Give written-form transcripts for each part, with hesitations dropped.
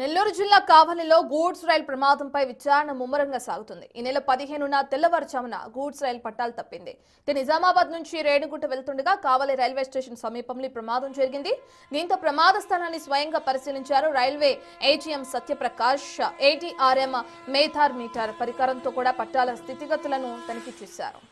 నెల్లూరు జిల్లా కావలిలో గూడ్స్ రైలు ప్రమాదంపై విచారణ ముమ్మరంగా సాగుతుంది. ఈ నెల 15న తెల్లవారుజామున గూడ్స్ రైలు పట్టాలు తప్పింది. నిజామాబాద్ నుంచి రేణిగుంట వెళ్తుండగా కావలి రైల్వే స్టేషన్ సమీపంలో ప్రమాదం జరిగింది. దీంతో ప్రమాద స్థలాన్ని స్వయంగా పరిశీలించారు రైల్వే ఏజీఎం సత్యప్రకాష్. ఏటీఆర్ఎం మేథార్ మీటర్ పరికరంతో కూడా పట్టాల స్థితిగతులను తనిఖీ చేశారు.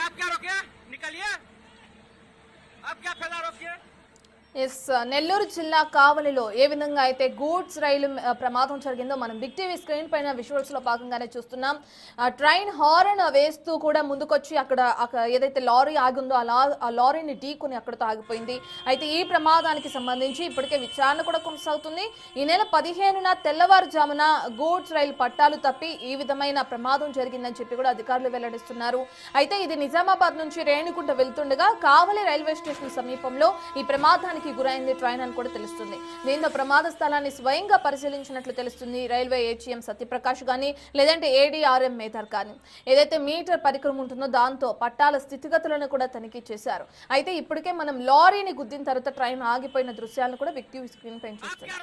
आप क्या रोके निकलिए आप क्या फैला रोकिए। నెల్లూరు జిల్లా కావలిలో ఏ విధంగా అయితే గూడ్స్ రైలు ప్రమాదం జరిగిందో మనం బిగ్ టీవీ స్క్రీన్ పైన విజువల్స్ లో భాగంగానే చూస్తున్నాం. ట్రైన్ హార్న్ వేస్తూ కూడా ముందుకొచ్చి అక్కడ ఏదైతే లారీ ఆగిందో ఆ లారీని ఢీకొని అక్కడతో ఆగిపోయింది. అయితే ఈ ప్రమాదానికి సంబంధించి ఇప్పటికే విచారణ కూడా కొనసాగుతుంది. ఈ నెల 15న తెల్లవారుజామున గూడ్స్ రైలు పట్టాలు తప్పి ఈ విధమైన ప్రమాదం జరిగిందని చెప్పి కూడా అధికారులు వెల్లడిస్తున్నారు. అయితే ఇది నిజామాబాద్ నుంచి రేణిగుంట వెళ్తుండగా కావలి రైల్వే స్టేషన్ సమీపంలో ఈ ప్రమాదానికి గురైంది ట్రైన్ అని కూడా తెలుస్తుంది. దీంతో ప్రమాద స్థలాన్ని స్వయంగా పరిశీలించినట్లు తెలుస్తుంది. రైల్వే ఏజీఎం సత్యప్రకాష్ గానీ లేదంటే ఏడీఆర్ఎం మేథర్ కానీ ఏదైతే మీటర్ పరికరం ఉంటుందో దాంతో పట్టాల స్థితిగతులను కూడా తనిఖీ చేశారు. అయితే ఇప్పటికే మనం లారీని గుద్దిన తర్వాత ట్రైన్ ఆగిపోయిన దృశ్యాలను కూడా బిగ్ టీవీ స్క్రీన్ పైన చూస్తున్నాం.